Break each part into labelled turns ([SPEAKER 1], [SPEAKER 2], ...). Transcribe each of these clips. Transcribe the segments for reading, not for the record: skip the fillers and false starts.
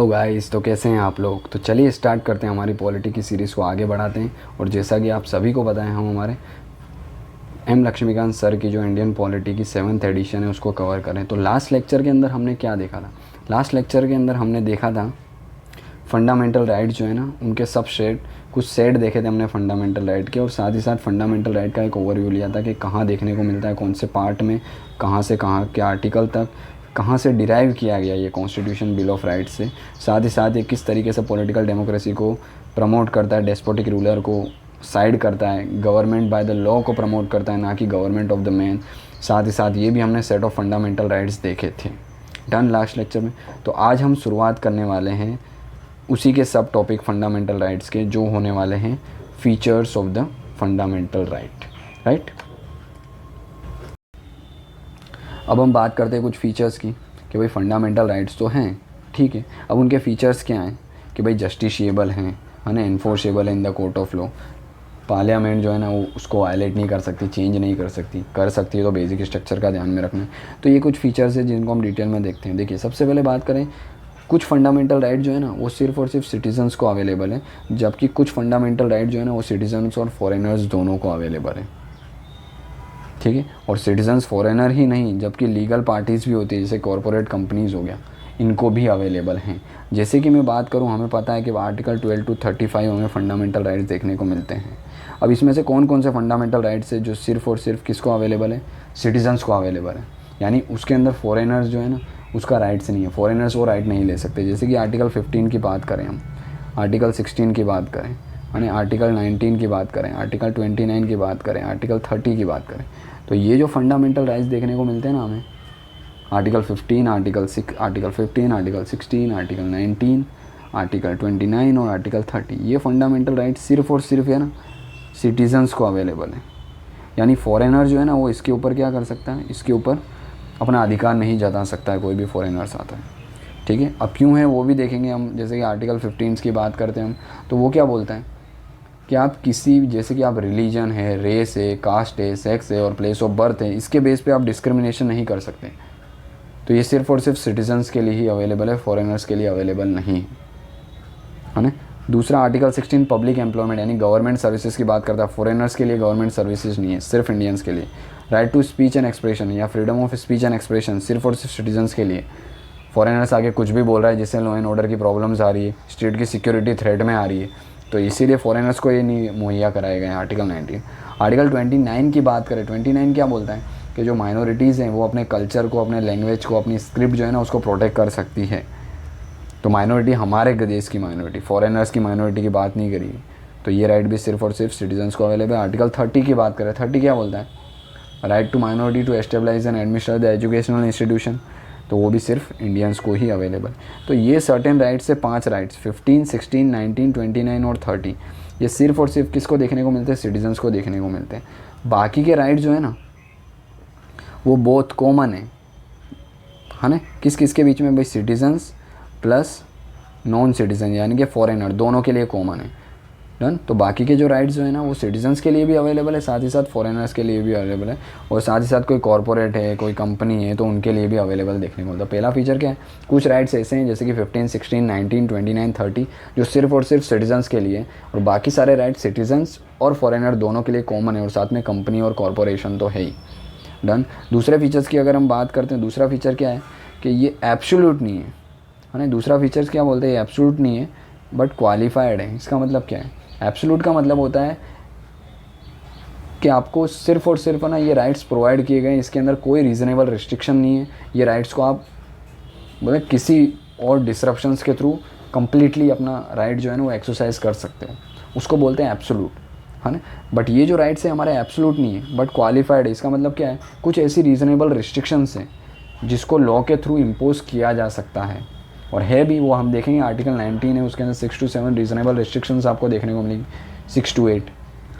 [SPEAKER 1] तो गाइस, तो कैसे हैं आप लोग। तो चलिए स्टार्ट करते हैं, हमारी पॉलिटी की सीरीज़ को आगे बढ़ाते हैं। और जैसा कि आप सभी को पता है, हम हमारे एम लक्ष्मीकांत सर की जो इंडियन पॉलिटी की 7th एडिशन है उसको कवर करें। तो लास्ट लेक्चर के अंदर हमने क्या देखा था? लास्ट लेक्चर के अंदर हमने देखा था फंडामेंटल राइट जो है ना, उनके सब कुछ सेट देखे थे हमने फंडामेंटल राइट के, और साथ ही साथ फंडामेंटल राइट का एक ओवरव्यू लिया था कि कहाँ देखने को मिलता है, कौन से पार्ट में, कहाँ से कहाँ के आर्टिकल तक, कहाँ से डिराइव किया गया ये कॉन्स्टिट्यूशन बिल ऑफ राइट्स से। साथ ही साथ ये किस तरीके से पॉलिटिकल डेमोक्रेसी को प्रमोट करता है, डेस्पोटिक रूलर को साइड करता है, गवर्नमेंट बाय द लॉ को प्रमोट करता है, ना कि गवर्नमेंट ऑफ द मैन। साथ ही साथ ये भी हमने सेट ऑफ फंडामेंटल राइट्स देखे थे डन लास्ट लेक्चर में। तो आज हम शुरुआत करने वाले हैं उसी के सब टॉपिक फंडामेंटल राइट्स के, जो होने वाले हैं features of the fundamental right. अब हम बात करते हैं कुछ फीचर्स की कि भाई फंडामेंटल राइट्स तो हैं, ठीक है। अब उनके फीचर्स क्या हैं कि भाई जस्टिशिएबल हैं, है ना, इन्फोर्सेबल है in the court of law. Parliament जो है ना वो उसको वायलेट नहीं कर सकती, चेंज नहीं कर सकती, कर सकती है तो बेसिक स्ट्रक्चर का ध्यान में रखना है। तो ये कुछ फीचर्स है जिनको हम डिटेल में देखते हैं। देखिए, सबसे पहले बात करें, कुछ फंडामेंटल राइट जो है ना वो सिर्फ और सिर्फ सिटीजन्स को अवेलेबल है, जबकि कुछ फंडामेंटल राइट जो है ना वो सिटीजन्स और फॉरेनर्स दोनों को अवेलेबल है, ठीक है। और सिटीजन्स फॉरेनर ही नहीं, जबकि लीगल पार्टीज़ भी होती है, जैसे कॉरपोरेट कंपनीज़ हो गया, इनको भी अवेलेबल हैं। जैसे कि मैं बात करूं, हमें पता है कि आर्टिकल 12 to 35 हमें फंडामेंटल राइट्स देखने को मिलते हैं। अब इसमें से कौन कौन से फंडामेंटल राइट्स है जो सिर्फ और सिर्फ किसको अवेलेबल है? सिटीजन्स को अवेलेबल है, यानी उसके अंदर फॉरेनर्स जो है ना उसका राइट्स नहीं है, फॉरेनर्स वो राइट नहीं ले सकते। जैसे कि आर्टिकल 15 की बात करें हम, आर्टिकल 16 की बात करें, यानी आर्टिकल 19 की बात करें, आर्टिकल 29 की बात करें, आर्टिकल 30 की बात करें, तो ये जो फंडामेंटल राइट्स देखने को मिलते हैं ना हमें, article 15, article 15, article 16, article 19, article 29 और आर्टिकल 30, ये फंडामेंटल राइट्स सिर्फ और सिर्फ है ना सिटीजन्स को अवेलेबल है। यानी फॉरेनर जो है ना वो इसके ऊपर क्या कर सकता है, इसके ऊपर अपना अधिकार नहीं जता सकता है, कोई भी फॉरेनर्स आता है, ठीक है। अब क्यों है वो भी देखेंगे हम। जैसे कि आर्टिकल 15 की बात करते हैं हम, तो वो क्या बोलता है कि आप किसी, जैसे कि आप रिलीजन है, रेस है, कास्ट है, सेक्स है और प्लेस ऑफ बर्थ है, इसके बेस पे आप डिस्क्रिमिनेशन नहीं कर सकते। तो ये सिर्फ और सिर्फ सिटीजन्स के लिए ही अवेलेबल है, फॉरेनर्स के लिए अवेलेबल नहीं है ना। दूसरा आर्टिकल 16 पब्लिक एम्प्लॉयमेंट, यानी गवर्नमेंट सर्विसेज की बात करता है। फॉरेनर्स के लिए गवर्नमेंट सर्विसेज नहीं है, सिर्फ इंडियंस के लिए। Right to speech and expression या freedom of speech and expression सिर्फ और सिर्फ सिटीजन्स के लिए। फॉरेनर्स आगे कुछ भी बोल रहा है जिससे लॉ एंड ऑर्डर की प्रॉब्लम्स आ रही है, स्टेट की सिक्योरिटी थ्रेट में आ रही है, तो इसीलिए फॉरेनर्स को ये नहीं मुहैया कराए गए हैं। आर्टिकल 19। आर्टिकल 29 की बात करें, 29 क्या बोलता है कि जो माइनॉरिटीज़ हैं वो अपने कल्चर को, अपने लैंग्वेज को, अपनी स्क्रिप्ट जो है ना उसको प्रोटेक्ट कर सकती है। तो माइनॉरिटी हमारे देश की माइनॉरिटी, फॉरेनर्स की माइनॉरिटी की बात नहीं करी, तो ये राइट भी सिर्फ और सिर्फ सिटीजन्स को अवेलेबल है। आर्टिकल 30 की बात करें, 30 क्या बोलता है? Right to minority to establish and administer the educational institution, तो वो भी सिर्फ इंडियंस को ही अवेलेबल। तो ये सर्टेन राइट्स से 5 राइट्स 15, 16, 19, 29 और 30, ये सिर्फ और सिर्फ किसको देखने को मिलते हैं? सिटीजन्स को देखने को मिलते हैं। बाकी के राइट्स जो है ना वो बहुत कॉमन है ना, किस किस के बीच में? भाई सिटीजन्स प्लस नॉन सिटीजन यानी कि फॉरेनर, दोनों के लिए कॉमन है। डन। तो बाकी के जो राइट्स जो है ना वो सिटीजन्स के लिए भी अवेलेबल है, साथ ही साथ फॉरेनर्स के लिए भी अवेलेबल है, और साथ ही साथ कोई कॉर्पोरेट है, कोई कंपनी है, तो उनके लिए भी अवेलेबल देखने को मिलता है। पहला फीचर क्या है? कुछ राइट्स ऐसे हैं जैसे कि 15, 16, 19, 29, 30 जो सिर्फ और सिर्फ सिटीजन्स के लिए, और बाकी सारे राइट्स सिटीजन्स और फॉरेनर दोनों के लिए कॉमन है, और साथ में कंपनी और कॉर्पोरेशन तो है ही। डन। दूसरे फीचर्स की अगर हम बात करते हैं, दूसरा फीचर क्या है कि ये एब्सोल्यूट नहीं है ना। दूसरा फीचर्स क्या बोलते हैं? एब्सोल्यूट नहीं है बट क्वालिफाइड है। इसका मतलब क्या है? एब्सोल्यूट का मतलब होता है कि आपको सिर्फ और सिर्फ ना ये राइट्स प्रोवाइड किए गए, इसके अंदर कोई रीज़नेबल रिस्ट्रिक्शन नहीं है। ये राइट्स को आप बोले किसी और डिसरप्शंस के थ्रू कंप्लीटली अपना राइट जो है ना वो एक्सरसाइज कर सकते हो, उसको बोलते हैं एब्सोल्यूट, है ना। बट ये जो राइट्स है हमारे एब्सोल्यूट नहीं है बट क्वालिफाइड है। इसका मतलब क्या है? कुछ ऐसी रीज़नेबल रिस्ट्रिक्शंस हैं जिसको लॉ के थ्रू इम्पोज किया जा सकता है, और है भी, वो हम देखेंगे। आर्टिकल 19 है, उसके अंदर 6 to 7 रीजनेबल रिस्ट्रिक्शंस आपको देखने को मिलेगी, 6 to 8,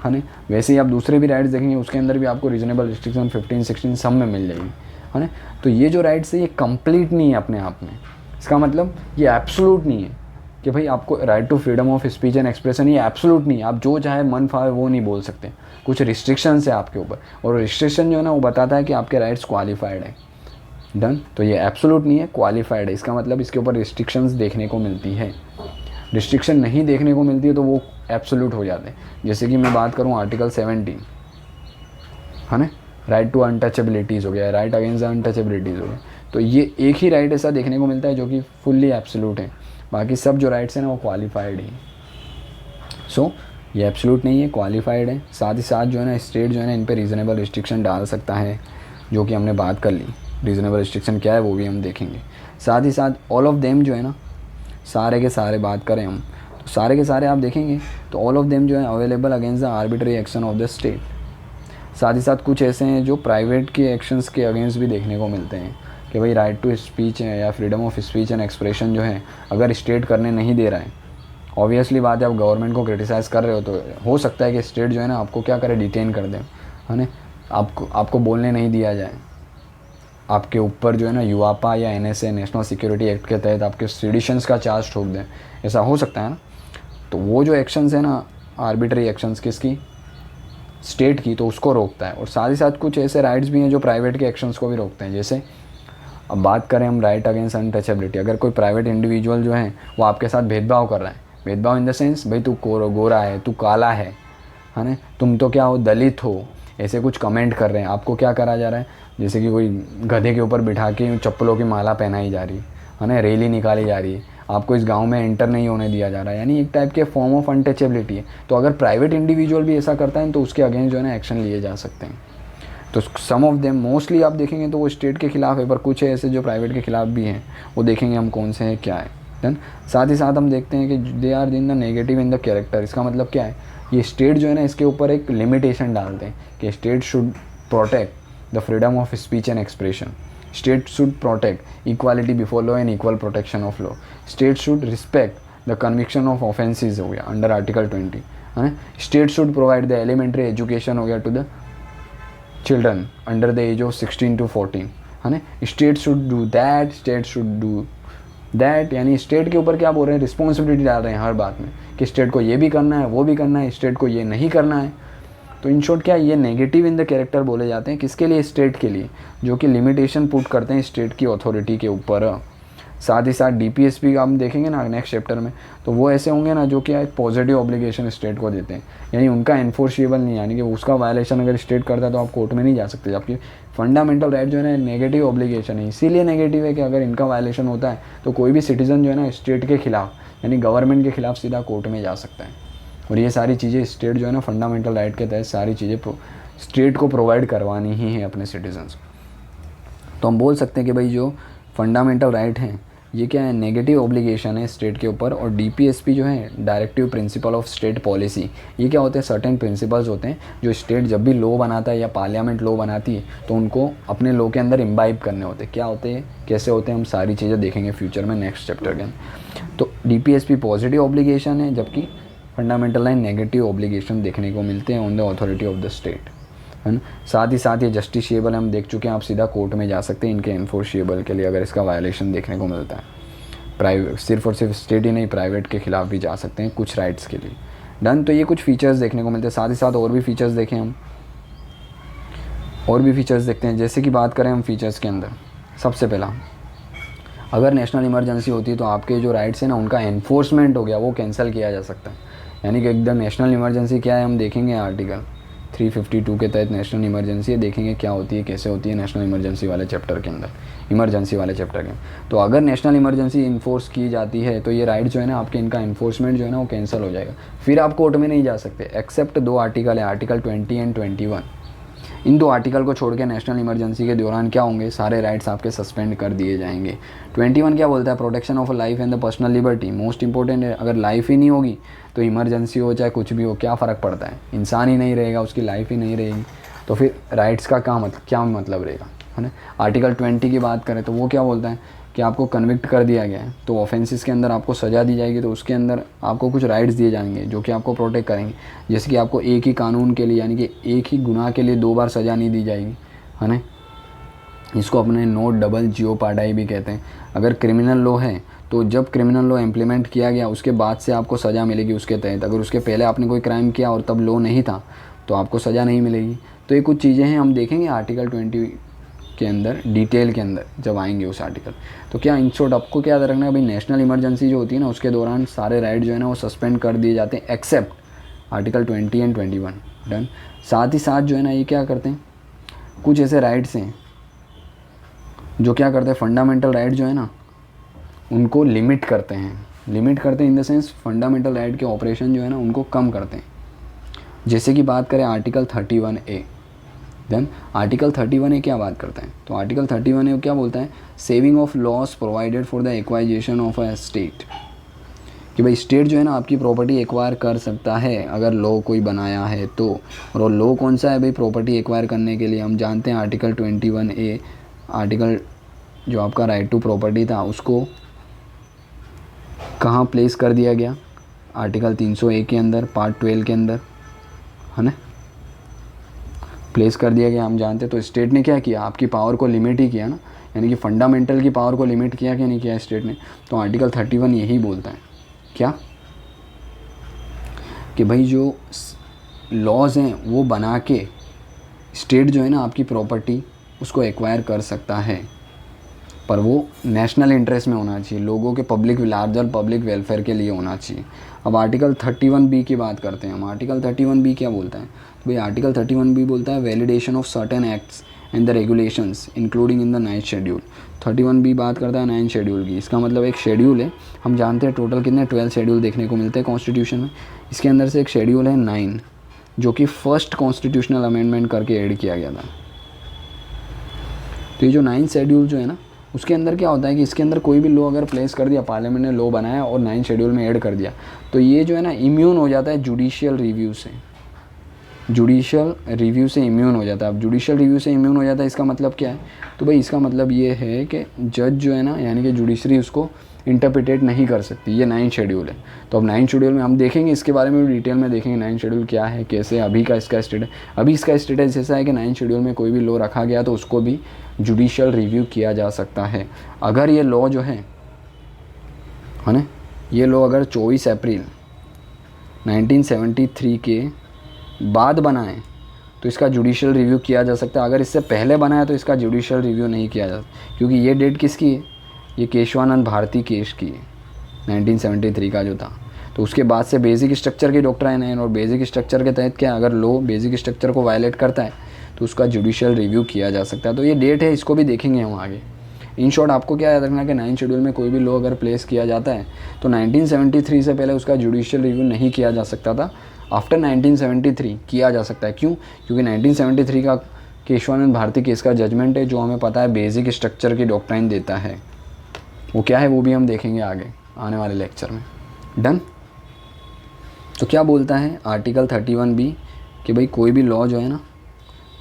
[SPEAKER 1] है ना। वैसे ही आप दूसरे भी राइट्स देखेंगे उसके अंदर भी आपको रीजनेबल रिस्ट्रिक्शन 15, 16 सब में मिल जाएगी, है ना। तो ये जो राइट्स है ये कंप्लीट नहीं है अपने आप में। इसका मतलब ये एब्सोल्यूट नहीं है कि भाई आपको right to freedom of speech and expression, ये एब्सोल्यूट नहीं है, आप जो चाहे मन फावे वो नहीं बोल सकते। कुछ रिस्ट्रिक्शंस है आपके ऊपर, और रिस्ट्रिक्शन जो है ना वो बताता है कि आपके राइट्स क्वालिफाइड है। डन। तो ये एब्सोल्यूट नहीं है, क्वालिफाइड है। इसका मतलब इसके ऊपर रिस्ट्रिक्शंस देखने को मिलती है। रिस्ट्रिक्शन नहीं देखने को मिलती है तो वो एब्सोल्यूट हो जाते हैं। जैसे कि मैं बात करूँ आर्टिकल 17, है ना, राइट टू अनटचेबिलिटीज़ हो गया, राइट अगेंस्ट अनटचेबिलिटीज़ हो गया। तो ये एक ही राइट ऐसा देखने को मिलता है जो कि फुल्ली एब्सोल्यूट है, बाकी सब जो राइट्स हैं ना वो क्वालिफाइड ही। सो ये एब्सोल्यूट नहीं है, क्वालिफाइड है। साथ ही साथ जो है ना स्टेट जो है ना इन पे रीज़नेबल रिस्ट्रिक्शन डाल सकता है, जो कि हमने बात कर ली। रीज़नेबल रिस्ट्रिक्शन क्या है वो भी हम देखेंगे। साथ ही साथ ऑल ऑफ देम जो है ना, सारे के सारे बात करें हम तो सारे के सारे आप देखेंगे तो ऑल ऑफ देम जो है available against the arbitrary action of the state. साथ ही साथ कुछ ऐसे हैं जो प्राइवेट के एक्शंस के अगेंस्ट भी देखने को मिलते हैं कि भाई राइट टू स्पीच है या freedom of speech and expression जो है अगर स्टेट करने नहीं दे रहा है, ऑब्वियसली बात है आप गवर्नमेंट को क्रिटिसाइज़ कर रहे हो तो हो सकता है कि स्टेट जो है ना आपको क्या करे, डिटेन कर दे, है ना, आपको बोलने नहीं दिया जाए, आपके ऊपर जो है ना यूआपा या एनएसए नेशनल सिक्योरिटी एक्ट के तहत आपके सिडिशंस का चार्ज ठोक दें, ऐसा हो सकता है ना। तो वो जो एक्शंस है ना आर्बिट्री एक्शंस किसकी, स्टेट की, तो उसको रोकता है। और साथ ही साथ कुछ ऐसे राइट्स भी हैं जो प्राइवेट के एक्शंस को भी रोकते हैं। जैसे अब बात करें हम राइट अगेंस्ट अनटचेबिलिटी, अगर कोई प्राइवेट इंडिविजुअल जो है वो आपके साथ भेदभाव कर रहा है, भेदभाव इन द सेंस भाई तू गोरा है, तू काला है ना, तुम तो क्या हो दलित हो, ऐसे कुछ कमेंट कर रहे हैं, आपको क्या करा जा रहा है, जैसे कि कोई गधे के ऊपर बिठा के चप्पलों की माला पहनाई जा रही है ना, रैली निकाली जा रही है, आपको इस गांव में एंटर नहीं होने दिया जा रहा है, यानी एक टाइप के फॉर्म ऑफ अनटचेबिलिटी है। तो अगर प्राइवेट इंडिविजुअल भी ऐसा करता है तो उसके अगेंस्ट जो है ना एक्शन लिए जा सकते हैं। तो सम ऑफ देम मोस्टली आप देखेंगे तो वो स्टेट के खिलाफ है, पर कुछ ऐसे जो प्राइवेट के खिलाफ भी हैं, वो देखेंगे हम कौन से हैं क्या है। देन साथ ही साथ हम देखते हैं कि they are in the negative in the character. इसका मतलब क्या है, ये स्टेट जो है ना इसके ऊपर एक लिमिटेशन डालते हैं कि state should protect the freedom of speech and expression, state should protect equality before law and equal protection of law, state should respect the conviction of offences हो गया अंडर आर्टिकल 20, है ना, state should provide the elementary education हो गया to the children under the age of 16 to 14, है ना, state should do that, state should do that, यानी state के ऊपर क्या बोल रहे हैं, रिस्पॉन्सिबिलिटी डाल रहे हैं हर बात में कि स्टेट को ये भी करना है वो भी करना है, स्टेट को ये नहीं करना है। तो इन शॉर्ट क्या ये नेगेटिव इन द कैरेक्टर बोले जाते हैं, किसके लिए, स्टेट के लिए, जो कि लिमिटेशन पुट करते हैं स्टेट की अथॉरिटी के ऊपर। साथ ही साथ डीपीएसपी का हम देखेंगे ना नेक्स्ट चैप्टर में, तो वो ऐसे होंगे ना जो कि एक पॉजिटिव ऑब्लिगेशन स्टेट को देते हैं, यानी उनका एनफोर्सेबल नहीं, यानी कि उसका वायलेशन अगर स्टेट करता है तो आप कोर्ट में नहीं जा सकते, जबकि फंडामेंटल राइट जो है ना नेगेटिव ऑब्लिगेशन है। इसीलिए नेगेटिव है कि अगर इनका वायलेशन होता है तो कोई भी सिटीजन जो है ना स्टेट के खिलाफ यानी गवर्नमेंट के खिलाफ सीधा कोर्ट में जा सकता है। और ये सारी चीज़ें स्टेट जो है ना फंडामेंटल राइट के तहत सारी चीज़ें स्टेट को प्रोवाइड करवानी ही है अपने सिटीजन्स को। तो हम बोल सकते हैं कि भाई जो फंडामेंटल राइट हैं ये क्या है, नेगेटिव ऑब्लिगेशन है स्टेट के ऊपर। और डीपीएसपी जो है directive principle of state policy, ये क्या होते हैं, सर्टेन प्रिंसिपल्स होते हैं जो स्टेट जब भी लॉ बनाता है या पार्लियामेंट लॉ बनाती है तो उनको अपने लॉ के अंदर इम्बाइब करने होते हैं। क्या होते हैं, कैसे होते हैं, हम सारी चीज़ें देखेंगे फ्यूचर में नेक्स्ट चैप्टर के अंदर। तो डीपीएसपी पॉजिटिव ऑब्लिगेशन है, जबकि फंडामेंटल लाइन नेगेटिव ऑब्लिगेशन देखने को मिलते हैं on the authority of the state, है ना। साथ ही साथ ये जस्टिशिएबल हम देख चुके हैं, आप सीधा कोर्ट में जा सकते हैं इनके एनफोर्सिएबल के लिए अगर इसका वायलेशन देखने को मिलता है। प्राइवेट सिर्फ और सिर्फ स्टेट ही नहीं, प्राइवेट के खिलाफ भी जा सकते हैं कुछ राइट्स के लिए। डन। तो ये कुछ फीचर्स देखने को मिलते हैं। साथ ही साथ और भी फीचर्स देखें हम, और भी फीचर्स देखते हैं। जैसे कि बात करें हम फीचर्स के अंदर, सबसे पहला अगर नेशनल इमरजेंसी होती है तो आपके जो राइट्स हैं ना उनका एनफोर्समेंट हो गया वो कैंसिल किया जा सकता है। यानी कि एकदम नेशनल इमरजेंसी क्या है हम देखेंगे आर्टिकल 352 के तहत नेशनल इमरजेंसी है, देखेंगे क्या होती है कैसे होती है नेशनल इमरजेंसी वाले चैप्टर के अंदर, इमरजेंसी वाले चैप्टर के। तो अगर नेशनल इमरजेंसी इन्फोर्स की जाती है तो ये राइट जो है ना आपके इनका इन्फोर्समेंट जो है ना वो कैंसिल हो जाएगा, फिर आप कोर्ट में नहीं जा सकते एक्सेप्ट दो आर्टिकल है, आर्टिकल 20 एंड 21। इन दो आर्टिकल को छोड़ के नेशनल इमरजेंसी के दौरान क्या होंगे, सारे राइट्स आपके सस्पेंड कर दिए जाएंगे। 21 क्या बोलता है, protection of life and the personal liberty, most important है। अगर लाइफ ही नहीं होगी तो इमरजेंसी हो चाहे कुछ भी हो क्या फ़र्क पड़ता है, इंसान ही नहीं रहेगा, उसकी लाइफ ही नहीं रहेगी, तो फिर राइट्स का क्या मतलब रहेगा, है ना। आर्टिकल 20 की बात करें तो वो क्या बोलता है कि आपको कन्विक्ट कर दिया गया है तो ऑफेंसेस के अंदर आपको सज़ा दी जाएगी, तो उसके अंदर आपको कुछ राइट्स दिए जाएंगे जो कि आपको प्रोटेक्ट करेंगे। जैसे कि आपको एक ही कानून के लिए यानी कि एक ही गुनाह के लिए 2 बार सज़ा नहीं दी जाएगी, है ना। इसको अपने नोट डबल जियोपाडाई भी कहते हैं। अगर क्रिमिनल लॉ है तो जब क्रिमिनल लॉ इम्प्लीमेंट किया गया उसके बाद से आपको सज़ा मिलेगी उसके तहत। अगर उसके पहले आपने कोई क्राइम किया और तब लॉ नहीं था तो आपको सज़ा नहीं मिलेगी। तो ये कुछ चीज़ें हैं हम देखेंगे आर्टिकल 20 के अंदर डिटेल के अंदर जब आएंगे उस आर्टिकल। तो क्या इन शॉर्ट आपको क्या याद रखना है भाई, नेशनल इमरजेंसी जो होती है ना उसके दौरान सारे राइट जो है ना वो सस्पेंड कर दिए जाते हैं एक्सेप्ट आर्टिकल 20 एंड 21। डन। साथ ही साथ जो है ना ये क्या करते हैं, कुछ ऐसे राइट्स हैं जो क्या करते हैं, फंडामेंटल राइट जो है ना उनको लिमिट करते हैं। लिमिट करते हैं in the sense fundamental right के ऑपरेशन जो है ना उनको कम करते हैं। जैसे कि बात करें article 31A। Then article 31A क्या बात करता है, तो आर्टिकल 31A क्या बोलता है, saving of loss provided for the acquisition of a state, कि भाई स्टेट जो है ना आपकी प्रॉपर्टी एक्वायर कर सकता है अगर लॉ कोई बनाया है तो। और लॉ कौन सा है भाई प्रॉपर्टी एक्वायर करने के लिए, हम जानते हैं आर्टिकल 21A आर्टिकल जो आपका राइट टू प्रॉपर्टी था उसको कहाँ प्लेस कर दिया गया, आर्टिकल 301 के अंदर पार्ट 12 के अंदर, है ना, प्लेस कर दिया गया हम जानते हैं। तो स्टेट ने क्या किया, आपकी पावर को लिमिट ही किया ना, यानी कि फंडामेंटल की पावर को लिमिट किया कि नहीं किया स्टेट ने। तो आर्टिकल 31 यही बोलता है क्या, कि भाई जो लॉज हैं वो बना के स्टेट जो है ना आपकी प्रॉपर्टी उसको एक्वायर कर सकता है, पर वो नेशनल इंटरेस्ट में होना चाहिए, लोगों के पब्लिक लार्जर पब्लिक वेलफेयर के लिए होना चाहिए। अब आर्टिकल 31B की बात करते हैं हम। आर्टिकल 31B क्या बोलता है, तो भाई आर्टिकल 31B बोलता है validation of certain acts and the regulations including in the 9th schedule. 31B बात करता है 9th शेड्यूल की। इसका मतलब एक शेड्यूल है, हम जानते हैं टोटल कितने 12 शेड्यूल देखने को मिलते हैं कॉन्स्टिट्यूशन में। इसके अंदर से एक शेड्यूल है 9 जो कि फर्स्ट कॉन्स्टिट्यूशनल अमेंडमेंट करके ऐड किया गया था। तो ये जो 9th शेड्यूल जो है ना उसके अंदर क्या होता है कि इसके अंदर कोई भी लॉ अगर प्लेस कर दिया, पार्लियामेंट ने लॉ बनाया और 9th शेड्यूल में ऐड कर दिया, तो ये जो है ना इम्यून हो जाता है जुडिशियल रिव्यू से। जुडिशियल रिव्यू से इम्यून हो जाता है। अब जुडिशियल रिव्यू से इम्यून हो जाता है इसका मतलब क्या है, तो भाई इसका मतलब ये है कि जज जो है ना यानी कि जुडिशरी उसको इंटरप्रिटेट नहीं कर सकती। ये 9th शेड्यूल है। तो अब 9th शेड्यूल में हम देखेंगे, इसके बारे में भी डिटेल में देखेंगे 9th शेड्यूल क्या है, कैसे अभी का इसका स्टेटस। अभी इसका स्टेटस ऐसा है कि 9th शेड्यूल में कोई भी लॉ रखा गया तो उसको भी जुडिशियल रिव्यू किया जा सकता है। अगर ये लॉ जो है ना, ये लॉ अगर 24 अप्रैल 1973 के बाद बनाए तो इसका जुडिशियल रिव्यू किया जा सकता है। अगर इससे पहले बनाया तो इसका जुडिशियल रिव्यू नहीं किया जा सकता, क्योंकि ये डेट किसकी है, ये केशवानंद भारती केस की है 1973 का जो था। तो उसके बाद से बेसिक स्ट्रक्चर की डॉक्ट्राइन है, और बेसिक स्ट्रक्चर के तहत क्या, अगर लॉ बेसिक स्ट्रक्चर को वायलेट करता है तो उसका जुडिशियल रिव्यू किया जा सकता है। तो ये डेट है, इसको भी देखेंगे हम आगे। इन शॉर्ट आपको क्या याद रखना कि 9th शेड्यूल में कोई भी लॉ अगर प्लेस किया जाता है तो 1973 से पहले उसका जुडिशियल रिव्यू नहीं किया जा सकता था, आफ्टर 1973 किया जा सकता है। क्यों, क्योंकि 1973 का केशवानंद भारती केस का जजमेंट है जो हमें पता है बेसिक स्ट्रक्चर की डॉक्ट्राइन देता है। वो क्या है वो भी हम देखेंगे आगे आने वाले लेक्चर में। डन। तो क्या बोलता है आर्टिकल 31B कि भाई कोई भी लॉ जो है ना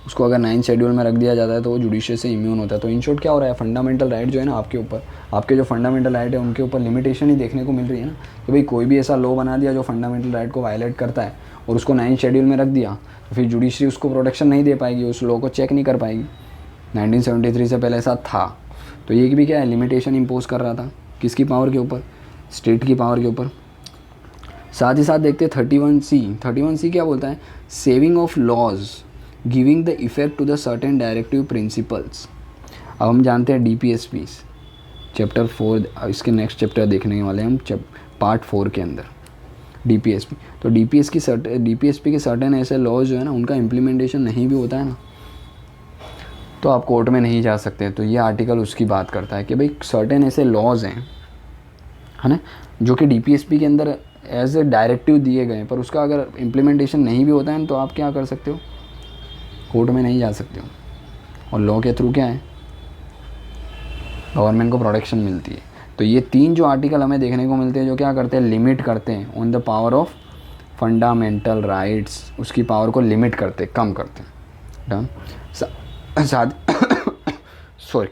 [SPEAKER 1] उसको अगर 9th शेड्यूल में रख दिया जाता है तो वो जुडिशियल से इम्यून होता है। तो इन शॉर्ट क्या हो रहा है, फंडामेंटल राइट जो है ना आपके ऊपर, आपके जो फंडामेंटल राइट है उनके ऊपर लिमिटेशन ही देखने को मिल रही है ना, कि भाई कोई भी ऐसा लॉ बना दिया जो फंडामेंटल राइट को वायलेट करता है और उसको 9th शेड्यूल में रख दिया तो फिर जुडिशरी उसको प्रोटेक्शन नहीं दे पाएगी, उस लॉ को चेक नहीं कर पाएगी। 1973 से पहले ऐसा था। तो ये भी क्या है, लिमिटेशन इम्पोज कर रहा था किसकी पावर के ऊपर, स्टेट की पावर के ऊपर। साथ ही साथ देखते हैं 31C क्या बोलता है, saving of laws giving the effect to the certain directive principles. अब हम जानते हैं DPSP चैप्टर 4, इसके नेक्स्ट चैप्टर देखने वाले हैं हम पार्ट 4 के अंदर DPSP। तो DPSP के सर्टेन ऐसे लॉज जो है ना उनका इम्प्लीमेंटेशन नहीं भी होता है ना तो आप कोर्ट में नहीं जा सकते। तो ये आर्टिकल उसकी बात करता है कि भाई सर्टेन ऐसे लॉज हैं, है ना, जो कि DPSP के अंदर एज ए डायरेक्टिव दिए गए, पर उसका अगर इम्प्लीमेंटेशन नहीं भी होता है तो आप क्या कर सकते हो, कोर्ट में नहीं जा सकते हो। और लॉ के थ्रू क्या है, गवर्नमेंट को प्रोटेक्शन मिलती है। तो ये 3 जो आर्टिकल हमें देखने को मिलते हैं जो क्या करते हैं, लिमिट करते हैं on the power of fundamental rights, उसकी पावर को लिमिट करते, कम करते हैं। डन। सॉरी,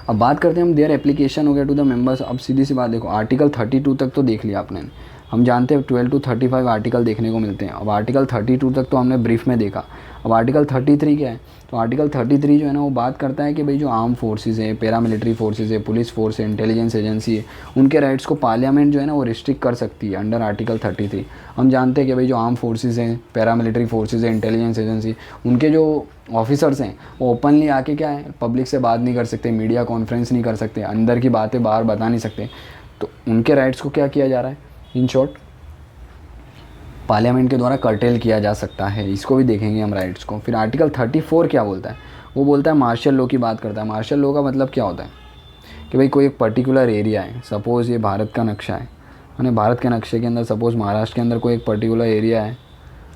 [SPEAKER 1] अब बात करते हैं हम देयर एप्लीकेशन हो गया टू द मेंबर्स। अब सीधी सी बात देखो, आर्टिकल 32 तक तो देख लिया आपने, हम जानते हैं 12 to 35 आर्टिकल देखने को मिलते हैं। अब आर्टिकल 32 तक तो हमने ब्रीफ में देखा। अब आर्टिकल 33 क्या है, तो आर्टिकल 33 जो है ना वो बात करता है कि भाई जो आर्म फोर्सेस है, पैरामिलिट्री फोर्सेस है, पुलिस फोर्स है, इंटेलिजेंस एजेंसी है, उनके राइट्स को पार्लियामेंट जो है ना वो रिस्ट्रिक्ट कर सकती है अंडर आर्टिकल 33। हम जानते हैं कि भाई जो आर्म फोर्सेस हैं, पैरामिलिट्री फोर्सेस है, इंटेलिजेंस एजेंसी, उनके जो ऑफिसर्स हैं वो ओपनली आके क्या है पब्लिक से बात नहीं कर सकते, मीडिया कॉन्फ्रेंस नहीं कर सकते, अंदर की बातें बाहर बता नहीं सकते। तो उनके राइट्स को क्या किया जा रहा है, इन शॉर्ट पार्लियामेंट के द्वारा कर्टेल किया जा सकता है। इसको भी देखेंगे हम राइट्स को। फिर आर्टिकल 34 क्या बोलता है, वो बोलता है मार्शल लॉ की बात करता है। मार्शल लॉ का मतलब क्या होता है कि भाई कोई एक पर्टिकुलर एरिया है, सपोज़ ये भारत का नक्शा है, भारत के नक्शे के अंदर सपोज़ महाराष्ट्र के अंदर कोई एक पर्टिकुलर एरिया है,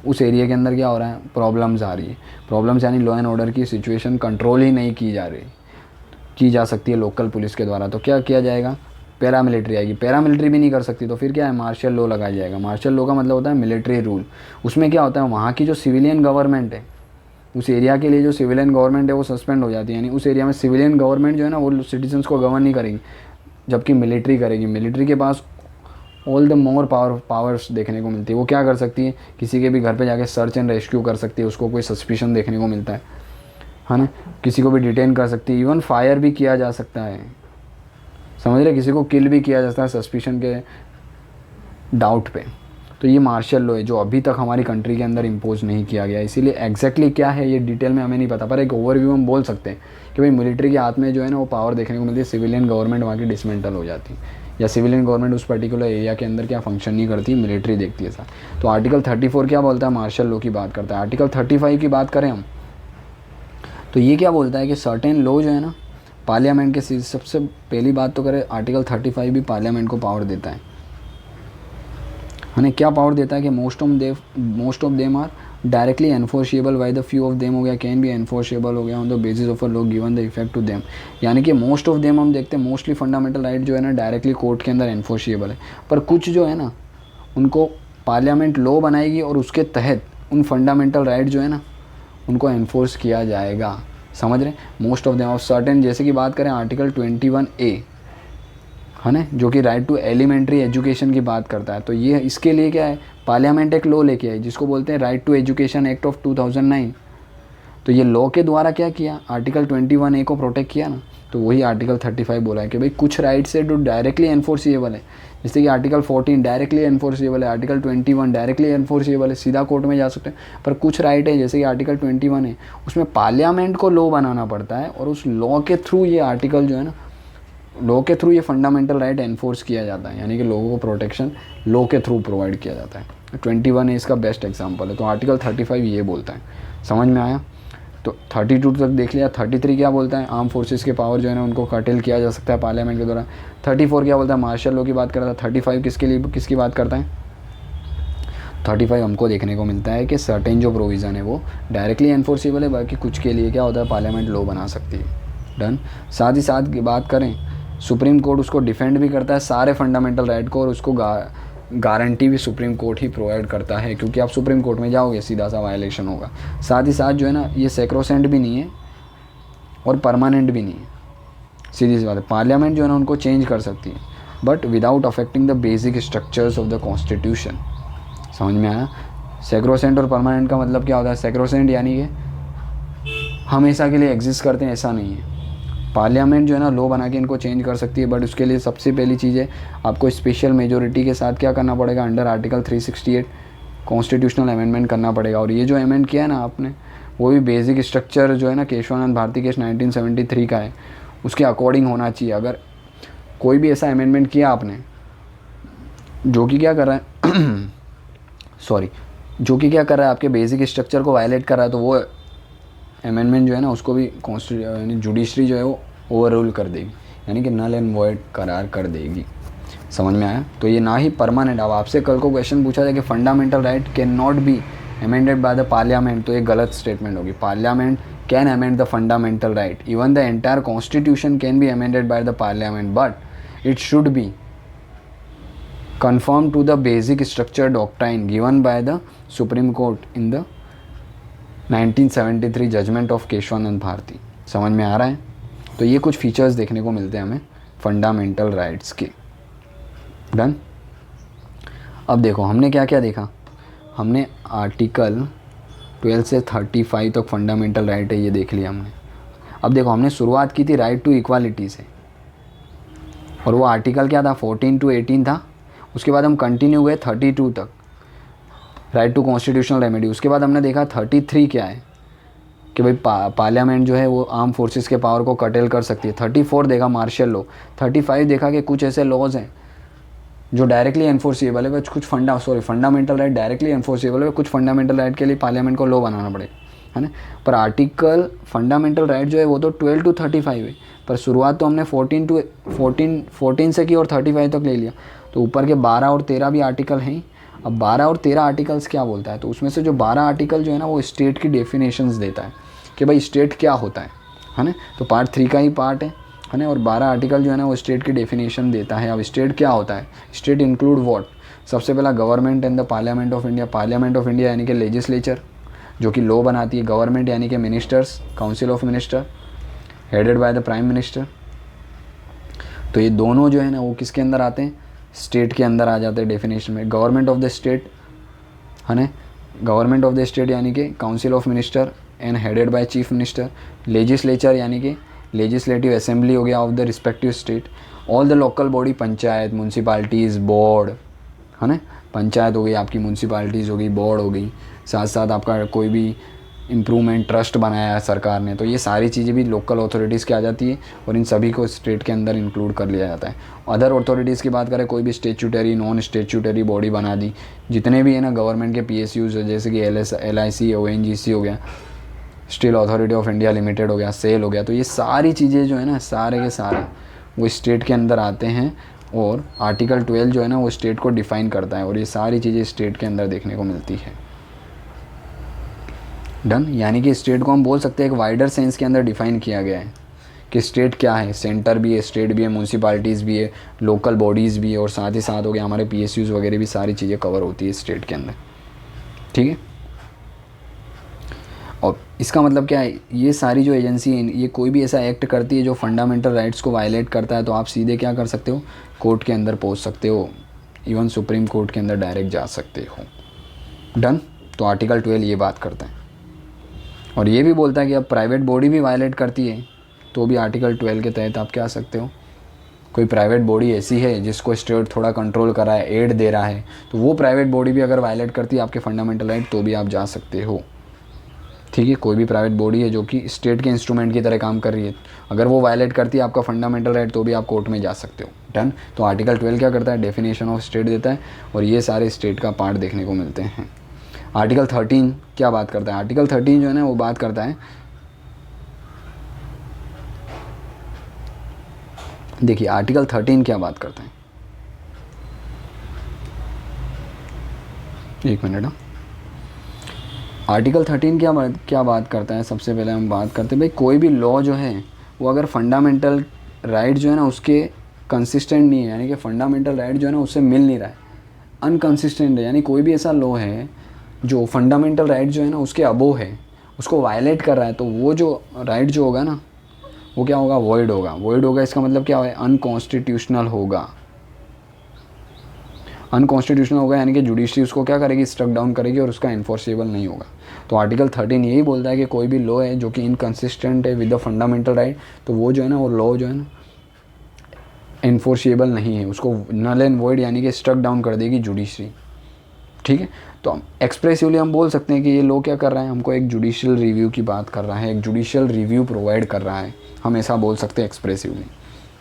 [SPEAKER 1] उस एरिया के अंदर क्या हो रहा है, प्रॉब्लम्स आ रही है। प्रॉब्लम्स यानी लॉ एंड ऑर्डर की सिचुएशन कंट्रोल ही नहीं की जा सकती है लोकल पुलिस के द्वारा, तो क्या किया जाएगा, पैरामिलिट्री आएगी। पैरामिलिट्री भी नहीं कर सकती तो फिर क्या है, मार्शल लॉ लगाया जाएगा। मार्शल लॉ का मतलब होता है मिलिट्री रूल। उसमें क्या होता है, वहाँ की जो सिविलियन गवर्नमेंट है, उस एरिया के लिए जो सिविलियन गवर्नमेंट है वो सस्पेंड हो जाती है। यानी उस एरिया में सिविलियन गवर्नमेंट जो है ना वो सिटीजन्स को गवर्न नहीं करेगी, जबकि मिलिट्री करेगी। मिलिट्री के पास ऑल द मोर पावर्स देखने को मिलती है। वो क्या कर सकती है, किसी के भी घर पे जाके सर्च एंड रेस्क्यू कर सकती है, उसको कोई सस्पिशन देखने को मिलता है ना, किसी को भी डिटेन कर सकती है, इवन फायर भी किया जा सकता है, समझ रहे, किसी को किल भी किया जाता है सस्पिशन के डाउट पे। तो ये मार्शल लॉ है जो अभी तक हमारी कंट्री के अंदर इम्पोज नहीं किया गया। इसीलिए एग्जैक्टली क्या है ये डिटेल में हमें नहीं पता, पर एक ओवरव्यू हम बोल सकते हैं कि भाई मिलिट्री के हाथ में जो है ना वो पावर देखने को मिलती है, सिविलियन गवर्नमेंट वहाँ की डिसमेंटल हो जाती है, या सिविलियन गवर्नमेंट उस पर्टिकुलर एरिया के अंदर क्या फंक्शन नहीं करती, मिलिट्री देखती है सर। तो आर्टिकल 34 क्या बोलता है, मार्शल लॉ की बात करता है। आर्टिकल 35 की बात करें हम तो ये क्या बोलता है कि सर्टेन लॉ जो है ना पार्लियामेंट के सबसे पहली बात तो करें, आर्टिकल 35 भी पार्लियामेंट को पावर देता है क्या पावर देता है कि most of them are directly enforceable by the few of them हो गया, कैन बी एनफोर्सेबल हो गया on the basis of a law given the effect to them. यानी कि मोस्ट ऑफ देम हम देखते हैं मोस्टली फंडामेंटल राइट जो है ना डायरेक्टली कोर्ट के अंदर एनफोर्सेबल है, पर कुछ जो है ना उनको पार्लियामेंट लॉ बनाएगी और उसके तहत उन फंडामेंटल राइट जो है ना उनको एनफोर्स किया जाएगा, समझ रहे। Most of them of certain, जैसे कि बात करें आर्टिकल 21A है ना, जो कि राइट टू एलिमेंट्री एजुकेशन की बात करता है। तो ये इसके लिए क्या है, पार्लियामेंट एक लॉ लेके आई जिसको बोलते हैं right to education act of 2009। तो ये लॉ के द्वारा क्या किया, आर्टिकल 21A को प्रोटेक्ट किया ना। तो वही आर्टिकल 35 बोला है कि भाई कुछ राइट्स है जो डायरेक्टली एनफोर्सेबल है, जैसे कि आर्टिकल 14 डायरेक्टली एनफोर्सेबल है, आर्टिकल 21 डायरेक्टली एनफोर्सेबल है, सीधा कोर्ट में जा सकते हैं। पर कुछ राइट है जैसे कि आर्टिकल 21 है, उसमें पार्लियामेंट को लॉ बनाना पड़ता है और उस लॉ के थ्रू ये आर्टिकल जो है ना, लॉ के थ्रू ये फंडामेंटल राइट एनफोर्स किया जाता है, यानी कि लोगों को प्रोटेक्शन लॉ के थ्रू प्रोवाइड किया जाता है। 21 है इसका बेस्ट एग्जांपल है। तो आर्टिकल 35 ये बोलता है, समझ में आया। तो 32 तक देख लिया। 33 क्या बोलता है, आर्म फोर्सेस के पावर जो है ना उनको कर्टेल किया जा सकता है पार्लियामेंट के द्वारा। 34 क्या बोलता है, मार्शल लॉ की बात करता है। 35 किसकी बात करता है, 35 हमको देखने को मिलता है कि सर्टेन जो प्रोविज़न है वो डायरेक्टली एनफोर्सेबल है, बाकी कुछ के लिए क्या होता है पार्लियामेंट लॉ बना सकती है। डन। साथ ही साथ बात करें सुप्रीम कोर्ट उसको डिफेंड भी करता है सारे फंडामेंटल राइट को, और उसको गारंटी भी सुप्रीम कोर्ट ही प्रोवाइड करता है, क्योंकि आप सुप्रीम कोर्ट में जाओगे सीधा सा वायलेशन होगा। साथ ही साथ जो है ना ये सैक्रोसेंट भी नहीं है और परमानेंट भी नहीं है, सीधी सी बात है। पार्लियामेंट जो है ना उनको चेंज कर सकती है but without affecting the basic structures of the constitution, समझ में आया। सैक्रोसेंट और परमानेंट का मतलब क्या होता है, सैक्रोसेंट यानी कि हमेशा के लिए एग्जिस्ट करते हैं, ऐसा नहीं है। पार्लियामेंट जो है ना लॉ बना के इनको चेंज कर सकती है, बट उसके लिए सबसे पहली चीज़ है आपको स्पेशल मेजोरिटी के साथ क्या करना पड़ेगा, अंडर आर्टिकल 368 कॉन्स्टिट्यूशनल अमेंडमेंट करना पड़ेगा। और ये जो अमेंड किया है ना आपने, वो भी बेसिक स्ट्रक्चर जो है ना केशवानंद भारती केस 1973 का है, उसके अकॉर्डिंग होना चाहिए। अगर कोई भी ऐसा अमेंडमेंट किया आपने जो कि क्या कर रहा है जो कि क्या कर रहा है आपके बेसिक स्ट्रक्चर को वायलेट कर रहा है, तो वो अमेंडमेंट जो है ना उसको भी यानी जुडिशरी जो है वो ओवर रूल कर देगी, यानी कि नल एंड वॉइड करार कर देगी, समझ में आया। तो ये ना ही परमानेंट, अब आपसे कल को क्वेश्चन पूछा जाए कि fundamental right can not be amended by the parliament, तो ये गलत स्टेटमेंट होगी। Parliament can amend the fundamental right, even the entire constitution can be amended by the parliament, but it should be conform to the basic structure doctrine given by the Supreme Court in the 1973 judgment of Kesavananda Bharati. समझ में आ रहा है। तो ये कुछ features देखने को मिलते हैं हमें फंडामेंटल राइट्स के। डन। अब देखो हमने क्या क्या देखा, हमने आर्टिकल 12 से 35 तक फंडामेंटल राइट है, ये देख लिया हमने। अब देखो हमने शुरुआत की थी राइट टू इक्वालिटी से, और वो आर्टिकल क्या था 14 to 18 था। उसके बाद हम कंटिन्यू हुए 32 तक, राइट टू कॉन्स्टिट्यूशनल रेमेडी। उसके बाद हमने देखा 33 क्या है कि भाई पार्लियामेंट जो है वो आर्म फोर्सेस के पावर को कटेल कर सकती है। 34 देखा मार्शल लॉ। 35 देखा कि कुछ ऐसे लॉज हैं जो डायरेक्टली एनफोर्सेबल है, कुछ फंडामेंटल राइट डायरेक्टली एनफोर्सेबल है, कुछ फंडामेंटल राइट के लिए पार्लियामेंट को लॉ बनाना पड़ेगा, है ना। पर आर्टिकल फंडामेंटल राइट जो है वो तो 12 to 35 है, पर शुरुआत तो हमने 14 से की और 35 तक ले लिया। तो ऊपर के 12 और 13 भी आर्टिकल हैं। अब 12 और 13 आर्टिकल्स क्या बोलता है, तो उसमें से जो 12 आर्टिकल जो है ना वो स्टेट की डेफिनेशंस देता है कि भाई स्टेट क्या होता है ना। तो पार्ट 3 का ही पार्ट है ना। और 12 आर्टिकल जो है ना वो स्टेट की डेफिनेशन देता है। अब स्टेट क्या होता है, स्टेट इंक्लूड व्हाट, सबसे पहला government and the parliament of India. Parliament of India यानी कि लेजिस्लेचर जो कि लॉ बनाती है। गवर्नमेंट यानी कि ministers, council of minister headed by the prime minister. तो ये दोनों जो है ना वो किसके अंदर आते हैं, स्टेट के अंदर आ जाते हैं डेफिनेशन में। गवर्नमेंट ऑफ द स्टेट है ना, गवर्नमेंट ऑफ द स्टेट यानी कि council of minister and headed by chief minister. Legislature यानी कि लेजिस्लेटिव असेंबली हो गया of the respective state. All the local body, panchayat, municipalities, board, है ना। पंचायत हो गई आपकी, म्यूनसिपालिटीज़ हो गई, बोर्ड हो गई, साथ साथ आपका कोई भी इम्प्रूवमेंट ट्रस्ट बनाया है सरकार ने, तो ये सारी चीज़ें भी लोकल अथॉरिटीज़ की आ जाती है और इन सभी को स्टेट के अंदर इंक्लूड कर लिया जाता है। अदर अथॉरिटीज़ की बात करें, कोई भी स्टेचूटरी नॉन स्टेचूटरी बॉडी बना दी, जितने भी है ना गवर्नमेंट के PSUs है, जैसे कि LIC ONGC हो गया, steel authority of India limited हो गया, सेल हो गया, तो ये सारी चीज़ें जो है ना सारे के सारे वो स्टेट के अंदर आते हैं। और आर्टिकल 12 जो है ना वो स्टेट को डिफ़ाइन करता है और ये सारी चीज़ें स्टेट के अंदर देखने को मिलती है। डन। यानी कि स्टेट को हम बोल सकते हैं एक वाइडर सेंस के अंदर डिफ़ाइन किया गया है कि स्टेट क्या है, सेंटर भी है, स्टेट भी है, म्यूनसिपालिटीज़ भी है, लोकल बॉडीज़ भी है, और साथ ही साथ हो गया हमारे PSUs वगैरह भी, सारी चीज़ें कवर होती है स्टेट के अंदर। ठीक है। और इसका मतलब क्या है, ये सारी जो एजेंसी है ये कोई भी ऐसा एक्ट करती है जो फंडामेंटल राइट्स को वायलेट करता है, तो आप सीधे क्या कर सकते हो, कोर्ट के अंदर पहुंच सकते हो, इवन सुप्रीम कोर्ट के अंदर डायरेक्ट जा सकते हो। डन। तो आर्टिकल 12 ये बात करता है और ये भी बोलता है कि अब प्राइवेट बॉडी भी वायलेट करती है तो भी आर्टिकल 12 के तहत आप क्या आ सकते हो। कोई प्राइवेट बॉडी ऐसी है जिसको स्टेट थोड़ा कंट्रोल कर रहा है, एड दे रहा है, तो वो प्राइवेट बॉडी भी अगर वायलेट करती है आपके फंडामेंटल राइट तो भी आप जा सकते हो। ठीक है। कोई भी प्राइवेट बॉडी है जो कि स्टेट के इंस्ट्रूमेंट की तरह काम कर रही है, अगर वो वायलेट करती है आपका फंडामेंटल राइट तो भी आप कोर्ट में जा सकते हो। डन। तो आर्टिकल 12 क्या करता है, डेफिनेशन ऑफ स्टेट देता है और ये सारे स्टेट का पार्ट देखने को मिलते हैं। आर्टिकल 13 क्या बात करता है, आर्टिकल 13 जो है ना वो बात करता है, देखिए आर्टिकल 13 क्या बात करता है, एक मिनट। आर्टिकल 13 क्या बात करता है, सबसे पहले हम बात करते हैं भाई कोई भी लॉ जो है वो अगर फंडामेंटल राइट जो है ना उसके कंसिस्टेंट नहीं है, यानी कि फंडामेंटल राइट जो है ना उससे मिल नहीं रहा है, अनकंसिस्टेंट है, यानी कोई भी ऐसा लॉ है जो फंडामेंटल राइट जो है ना उसके अबोव है, उसको वायलेट कर रहा है, तो वो जो राइट जो होगा ना वो क्या होगा, वॉइड होगा। वॉइड होगा इसका मतलब क्या है, अनकॉन्स्टिट्यूशनल होगा। अनकॉन्स्टिट्यूशनल होगा यानी कि जुडिशरी उसको क्या करेगी, स्ट्रक डाउन करेगी और उसका इन्फोर्सेबल नहीं होगा। तो आर्टिकल 13 यही बोलता है कि कोई भी लॉ है जो कि इनकंसिस्टेंट है विद द फंडामेंटल राइट, तो वो जो है ना वो लॉ जो है ना इन्फोर्सेबल नहीं है, उसको नल एंड वॉइड यानी कि स्ट्रक डाउन कर देगी जुडिशरी। ठीक है। तो हम एक्सप्रेसिवली हम बोल सकते हैं कि ये लॉ क्या कर रहा है, हमको एक जुडिशियल रिव्यू की बात कर रहा है, एक जुडिशियल रिव्यू प्रोवाइड कर रहा है, हम ऐसा बोल सकते हैं एक्सप्रेसिवली।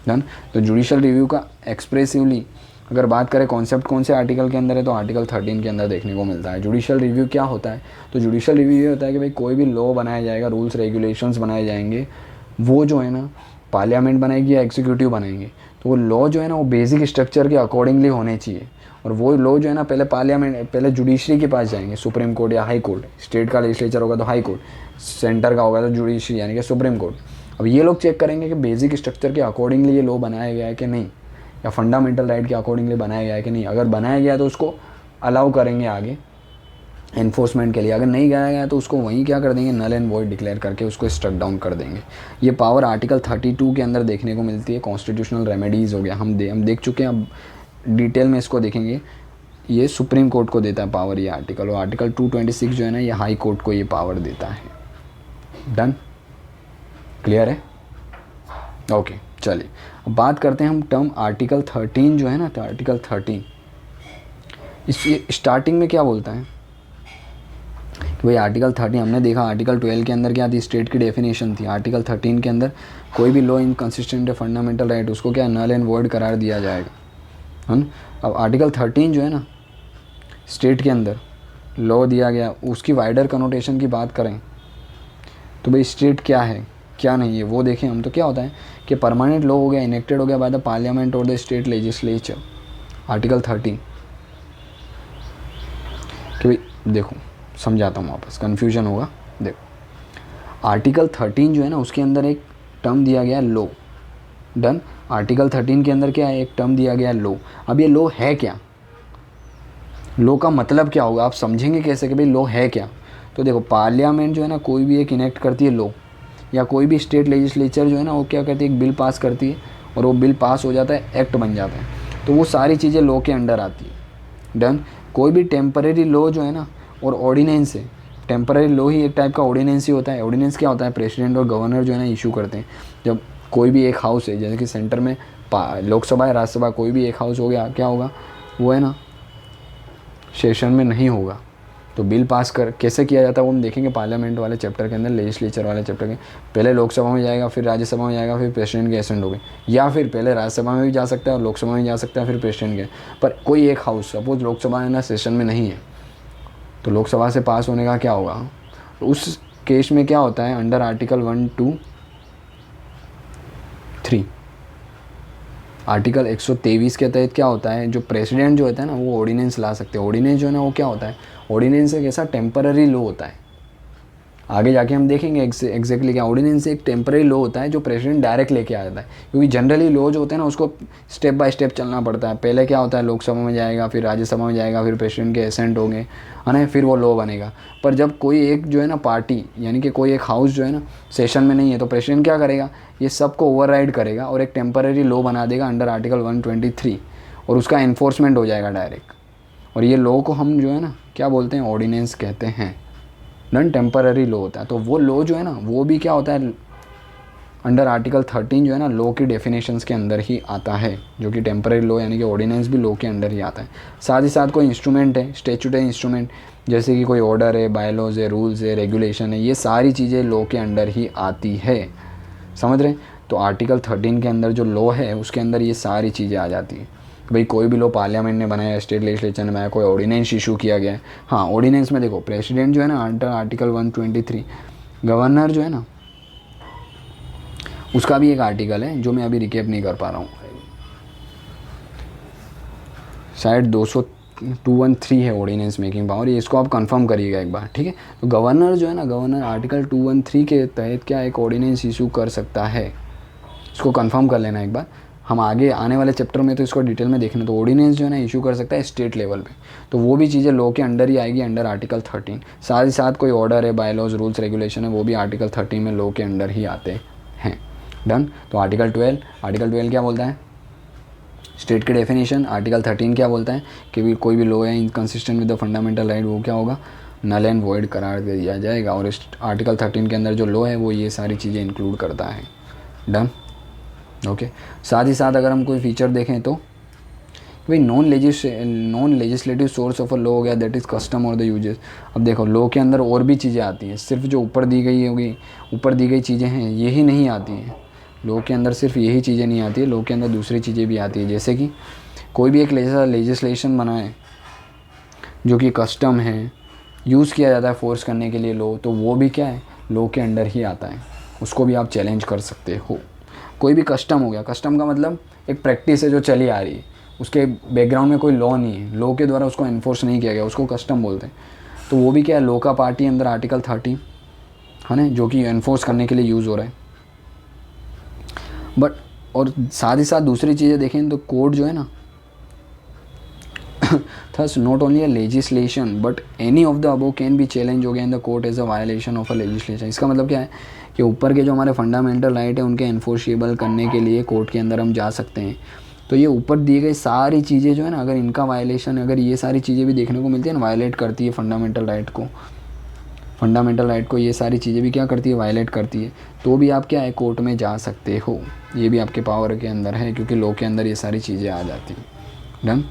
[SPEAKER 1] डन। तो जुडिशियल रिव्यू का एक्सप्रेसिवली अगर बात करें कॉन्सेप्ट कौन से आर्टिकल के अंदर है, तो आर्टिकल 13 के अंदर देखने को मिलता है। जुडिशियल रिव्यू क्या होता है, तो जुडिशियल रिव्यू ये होता है कि भाई कोई भी लॉ बनाया जाएगा, रूल्स रेगुलेशंस बनाए जाएंगे, वो जो है ना पार्लियामेंट बनाएगी या एग्जीक्यूटिव बनाएंगे, तो वो लॉ जो है ना वो बेसिक स्ट्रक्चर के अकॉर्डिंगली होने चाहिए। और वो लॉ जो है ना पहले जुडिशरी के पास जाएंगे, सुप्रीम कोर्ट या हाई कोर्ट, स्टेट का लेजिस्लेचर होगा तो हाई कोर्ट, सेंटर का होगा तो जुडिशरी यानी कि सुप्रीम कोर्ट। अब ये लोग चेक करेंगे कि बेसिक स्ट्रक्चर के अकॉर्डिंगली ये लॉ बनाया गया है कि नहीं, या फंडामेंटल राइट के अकॉर्डिंगली बनाया गया है कि नहीं। अगर बनाया गया तो उसको अलाउ करेंगे आगे एनफोर्समेंट के लिए, अगर नहीं गया गया तो उसको वहीं क्या कर देंगे, नल एंड वॉइड डिक्लेयर करके उसको स्ट्रक डाउन कर देंगे। ये पावर आर्टिकल 32 के अंदर देखने को मिलती है। कॉन्स्टिट्यूशनल रेमेडीज़ हो गया, हम देख चुके हैं, अब डिटेल में इसको देखेंगे। ये सुप्रीम कोर्ट को देता है पावर ये आर्टिकल, और आर्टिकल 226 जो है ना ये हाई कोर्ट को ये पावर देता है। डन, क्लियर है? ओके चलिए अब बात करते हैं हम टर्म आर्टिकल 13 जो है ना, तो आर्टिकल 13 इस स्टार्टिंग में क्या बोलता है कि भाई आर्टिकल 13 हमने देखा आर्टिकल 12 के अंदर क्या थी, स्टेट की डेफिनेशन थी। आर्टिकल 13 के अंदर कोई भी लॉ इनकंसिस्टेंट है फंडामेंटल राइट उसको क्या नल एंड वॉइड करार दिया जाएगा, है ना। अब आर्टिकल 13 जो है ना स्टेट के अंदर लॉ दिया गया, उसकी वाइडर कनोटेशन की बात करें तो भाई स्टेट क्या है क्या नहीं है वो देखें हम। तो क्या होता है कि परमानेंट लॉ हो गया, इनेक्टेड हो गया बाय द पार्लियामेंट और द स्टेट लेजिस्लेचर। आर्टिकल 13 कि भाई देखो समझाता हूँ वापस, कन्फ्यूजन होगा। देखो आर्टिकल 13 जो है ना उसके अंदर एक टर्म दिया गया लॉ। डन, आर्टिकल 13 के अंदर क्या है, एक टर्म दिया गया लॉ। अब ये लॉ है क्या, लॉ का मतलब क्या होगा, आप समझेंगे कैसे कि भाई लॉ है क्या। तो देखो पार्लियामेंट जो है ना कोई भी एक इनेक्ट करती है लॉ, या कोई भी स्टेट लेजिस्लेचर जो है ना वो क्या करती है एक बिल पास करती है, और वो बिल पास हो जाता है, एक्ट बन जाता है, तो वो सारी चीज़ें लॉ के अंडर आती है। डन, कोई भी टेम्परेरी लॉ जो है ना और ऑर्डिनेंस है, टेम्परेरी लॉ ही एक टाइप का ऑर्डिनेंस ही होता है। ऑर्डिनेंस क्या होता है, प्रेसिडेंट और गवर्नर जो है ना इशू करते हैं। जब कोई भी एक हाउस है, जैसे कि सेंटर में लोकसभा है राज्यसभा, कोई भी एक हाउस हो गया, क्या होगा वो है ना सेशन में नहीं होगा, तो बिल पास कर कैसे किया जाता है वो हम देखेंगे पार्लियामेंट वाले चैप्टर के अंदर, लेजिस्लेचर वाले चैप्टर के। पहले लोकसभा में जाएगा, फिर राज्यसभा में जाएगा, फिर प्रेसिडेंट के एसेंट हो गए, या फिर पहले राज्यसभा में भी जा सकता है और लोकसभा में जा सकता है, फिर प्रेसिडेंट के। पर कोई एक हाउस सपोज लोकसभा है ना सेशन में नहीं है, तो लोकसभा से पास होने का क्या होगा, तो उस केस में क्या होता है अंडर आर्टिकल 1, 2, 3 आर्टिकल 123 के तहत क्या होता है, जो प्रेसिडेंट जो होता है ना वो ऑर्डिनेंस ला सकते हैं। ऑर्डिनेंस जो है ना वो क्या होता है, ऑर्डिनेंस एक ऐसा टेम्पररी लॉ होता है, आगे जाके हम देखेंगे एग्जैक्टली क्या। ऑर्डिनेंस एक टेम्पररी लॉ होता है जो प्रेसिडेंट डायरेक्ट लेके आ जाता है, क्योंकि जनरली लॉ जो होते हैं ना उसको स्टेप बाय स्टेप चलना पड़ता है। पहले क्या होता है लोकसभा में जाएगा, फिर राज्यसभा में जाएगा, फिर प्रेसिडेंट के एसेंट होंगे, है ना, फिर वो लॉ बनेगा। पर जब कोई एक जो है ना पार्टी यानी कि कोई एक हाउस जो है ना सेशन में नहीं है, तो प्रेसिडेंट क्या करेगा, ये सबको ओवरराइड करेगा और एक टेम्पररी लॉ बना देगा अंडर आर्टिकल 123, और उसका एनफोर्समेंट हो जाएगा डायरेक्ट। और ये लॉ को हम जो है ना क्या बोलते हैं, ऑर्डिनेंस कहते हैं। नॉन टेम्पररी लॉ होता है, तो वो लॉ जो है ना वो भी क्या होता है अंडर आर्टिकल 13 जो है ना लॉ की डेफिनेशंस के अंदर ही आता है, जो कि टेम्पररी लॉ यानी कि ऑर्डिनेंस भी लॉ के अंडर ही आता है। साथ ही साथ कोई इंस्ट्रूमेंट है, स्टैट्यूटरी इंस्ट्रूमेंट, जैसे कि कोई ऑर्डर है, बायलॉज है, रूल्स है, रेगुलेशन है, ये सारी चीज़ें लॉ के अंडर ही आती है। समझ रहे हैं? तो आर्टिकल 13 के अंदर जो लॉ है उसके अंदर ये सारी चीज़ें आ जाती हैं। भाई कोई भी लॉ पार्लियामेंट ने बनाया, स्टेट लेजिस्लेचर ने बनाया, कोई ऑर्डिनेंस इशू किया गया है। हाँ, ऑर्डिनेंस में देखो प्रेसिडेंट जो है ना अंडर आर्टिकल 123, गवर्नर जो है ना उसका भी एक आर्टिकल है जो मैं अभी रिकेप नहीं कर पा रहा हूँ, शायद 213 है ऑर्डिनेंस मेकिंग पावर, ये इसको आप कंफर्म करिएगा एक बार, ठीक है। तो गवर्नर जो है ना, गवर्नर आर्टिकल 213 के तहत क्या एक ऑर्डिनेंस इशू कर सकता है, इसको कंफर्म कर लेना एक बार। हम आगे आने वाले चैप्टर में तो इसको डिटेल में देखना। तो ऑर्डिनेंस जो है ना इशू कर सकता है स्टेट लेवल पे, तो वो भी चीज़ें लॉ के अंडर ही आएगी अंडर आर्टिकल 13। साथ ही साथ कोई ऑर्डर है, बायलॉज, रूल्स, रेगुलेशन है, वो भी आर्टिकल 13 में लॉ के अंडर ही आते हैं। डन। तो आर्टिकल 12 क्या बोलता है, स्टेट की डेफिनेशन। आर्टिकल 13 क्या बोलता है कि भी कोई भी लॉ है inconsistent with the fundamental right, वो क्या होगा, नल एंड वॉइड करार दे दिया जाएगा। और इस आर्टिकल 13 के अंदर जो लॉ है वो ये सारी चीज़ें इंक्लूड करता है। डन। ओके। साथ ही साथ अगर हम कोई फीचर देखें तो भाई non legislative source of a law हो गया, दैट इज़ कस्टम और द यूजेस। अब देखो लॉ के अंदर और भी चीज़ें आती हैं, सिर्फ जो ऊपर दी गई चीज़ें हैं यही नहीं आती हैं। लॉ के अंदर सिर्फ यही चीज़ें नहीं आती है, लॉ के अंदर दूसरी चीज़ें भी आती है। जैसे कि कोई भी एक लेजिस्लेशन बनाए जो कि कस्टम है, यूज़ किया जाता है फोर्स करने के लिए लॉ, तो वो भी क्या है, लॉ के अंडर ही आता है, उसको भी आप चैलेंज कर सकते हो। कोई भी कस्टम हो गया, कस्टम का मतलब एक प्रैक्टिस है जो चली आ रही है, उसके बैकग्राउंड में कोई लॉ नहीं है, लॉ के द्वारा उसको इन्फोर्स नहीं किया गया, उसको कस्टम बोलते हैं। तो वो भी क्या है, लॉ का पार्ट ही अंदर आर्टिकल 13 है ना, जो कि इन्फोर्स करने के लिए यूज़ हो रहा है। बट और साथ ही साथ दूसरी चीज़ें देखें तो कोड जो है ना thus not only a legislation but any of the above can be challenged हो गया in the court as a violation of a legislation। इसका मतलब क्या है कि ऊपर के जो हमारे फंडामेंटल राइट है उनके एनफोर्सेबल करने के लिए कोर्ट के अंदर हम जा सकते हैं। तो ये ऊपर दिए गए सारी चीज़ें जो है ना, अगर इनका वायलेशन, अगर ये सारी चीज़ें भी देखने को मिलती है ना, वायलेट करती है फंडामेंटल राइट को, ये सारी चीज़ें भी क्या करती है, वायलेट करती है, तो भी आप क्या है, कोर्ट में जा सकते हो। ये भी आपके पावर के अंदर है, क्योंकि लॉ के अंदर ये सारी चीज़ें आ जाती हैं। डन।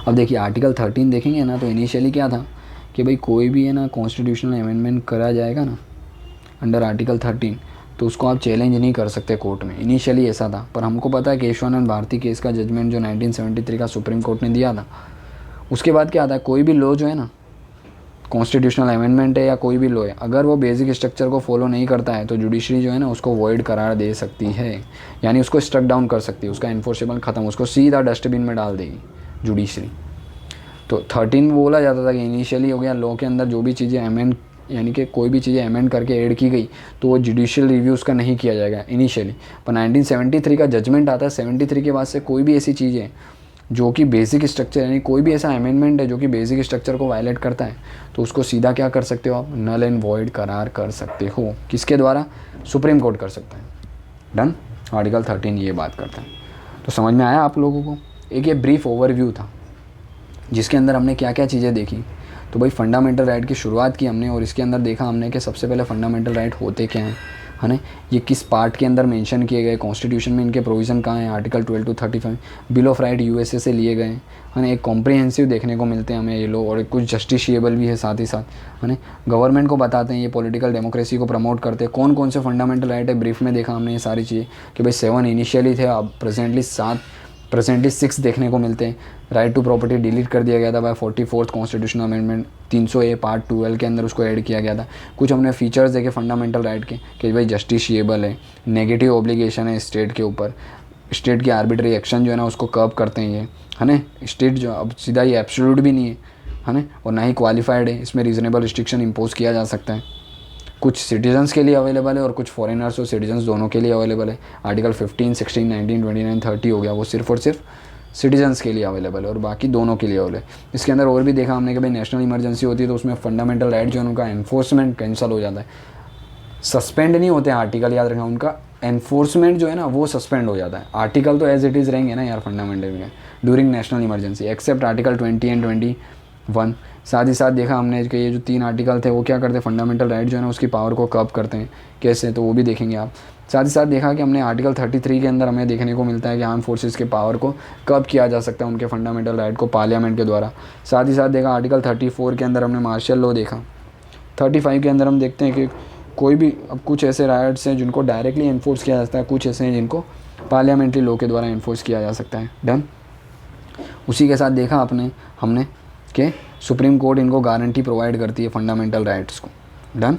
[SPEAKER 1] अब देखिए आर्टिकल 13 देखेंगे ना, तो इनिशियली क्या था कि भाई कोई भी है ना कॉन्स्टिट्यूशनल अमेंडमेंट करा जाएगा ना अंडर आर्टिकल 13, तो उसको आप चैलेंज नहीं कर सकते कोर्ट में। इनिशियली ऐसा था, पर हमको पता है केशवानंद भारती केस का जजमेंट जो 1973 का सुप्रीम कोर्ट ने दिया था, उसके बाद क्या आता है, कोई भी लॉ जो है ना, कॉन्स्टिट्यूशनल अमेंडमेंट है या कोई भी लॉ है, अगर वो बेसिक स्ट्रक्चर को फॉलो नहीं करता है तो जुडिशरी जो है ना उसको वॉइड करार दे सकती है, यानी उसको स्ट्रक डाउन कर सकती है, उसका इन्फोर्सेबल ख़त्म, उसको सीधा डस्टबिन में डाल देगी जुडिशरी। तो 13 बोला जाता था कि इनिशियली हो गया लॉ के अंदर जो भी चीज़ें अमेंड, यानी कि कोई भी चीज़ें अमेंड करके ऐड की गई तो वो जुडिशियल रिव्यू उसका नहीं किया जाएगा इनिशियली। पर 1973 का जजमेंट आता है, 73 के बाद से कोई भी ऐसी चीज़ें जो कि बेसिक स्ट्रक्चर, यानी कोई भी ऐसा अमेंडमेंट है जो कि बेसिक स्ट्रक्चर को वायलेट करता है, तो उसको सीधा क्या कर सकते हो आप, नल एंड वॉइड करार कर सकते हो। किसके द्वारा, सुप्रीम कोर्ट कर सकता है। डन। आर्टिकल 13 ये बात करता है। तो समझ में आया आप लोगों को। एक ये ब्रीफ ओवरव्यू था जिसके अंदर हमने क्या क्या चीज़ें देखी। तो भाई फंडामेंटल राइट की शुरुआत की हमने, और इसके अंदर देखा हमने कि सबसे पहले फंडामेंटल राइट होते क्या हैं, है ना, ये किस पार्ट के अंदर मेंशन किए गए, कॉन्स्टिट्यूशन में इनके प्रोविज़न कहाँ हैं, article 12 to 35, bill of right USA से लिए गए, है ना, एक कॉम्प्रिहेंसिव देखने को मिलते हैं हमें ये लोग, और कुछ जस्टिशिएबल भी है साथ ही साथ, है ना, गवर्नमेंट को बताते हैं, ये पॉलिटिकल डेमोक्रेसी को प्रमोट करते हैं। कौन कौन से फंडामेंटल राइट है, ब्रीफ में देखा हमने ये सारी चीज़ें कि भाई 7 इनिशियली थे, अब प्रेजेंटली 6 देखने को मिलते हैं। राइट टू प्रॉपर्टी डिलीट कर दिया गया था bye 44th constitutional amendment, 300A part 12 के अंदर उसको ऐड किया गया था। कुछ हमने फीचर्स देखे फंडामेंटल राइट के कि भाई जस्टिशिएबल है, नेगेटिव ऑब्लिगेशन है स्टेट के ऊपर, स्टेट की आर्बिट्री एक्शन जो है ना उसको कर्व करते हैं ये, है ना, स्टेट जो अब सीधा ये एब्सोल्यूट भी नहीं है ना, और ना ही क्वालिफाइड है, इसमें रीजनेबल रिस्ट्रिक्शन इम्पोज किया जा सकता है। कुछ सिटीजन्स के लिए अवेलेबल है और कुछ फॉरेनर्स और सिटीजन्स दोनों के लिए अवेलेबल है। आर्टिकल 15, 16, 19, 29, 30 हो गया, वो सिर्फ और सिर्फ सिटीजन्स के लिए अवेलेबल है और बाकी दोनों के लिए अवेलेबल है। इसके अंदर और भी देखा हमने कि भाई नेशनल इमरजेंसी होती है तो उसमें फंडामेंटल राइट जो है उनका एनफोर्समेंट कैंसिल हो जाता है, सस्पेंड नहीं होते हैं आर्टिकल, याद रखना, उनका एनफोर्समेंट जो है ना वो सस्पेंड हो जाता है। आर्टिकल तो एज इट इज़ रहेंगे ना यार फंडामेंटल में during national emergency, except article 20 and 21। साथ ही साथ देखा हमने कि ये जो 3 आर्टिकल थे वो क्या करते हैं, फंडामेंटल राइट जो है ना उसकी पावर को कर्व करते हैं, कैसे, तो वो भी देखेंगे आप। साथ ही साथ देखा कि हमने आर्टिकल 33 के अंदर हमें देखने को मिलता है कि आर्म फोर्सेस के पावर को कर्व किया जा सकता है उनके फंडामेंटल राइट को पार्लियामेंट के द्वारा। साथ ही साथ देखा आर्टिकल 34 के अंदर हमने मार्शल लॉ देखा। 35 के अंदर हम देखते हैं कि कोई भी, अब कुछ ऐसे राइट्स हैं जिनको डायरेक्टली इन्फोर्स किया जा सकता है, कुछ ऐसे हैं जिनको पार्लियामेंट्री लॉ के द्वारा इन्फोर्स किया जा सकता है। डन। उसी के साथ देखा हमने कि सुप्रीम कोर्ट इनको गारंटी प्रोवाइड करती है फंडामेंटल राइट्स को। डन।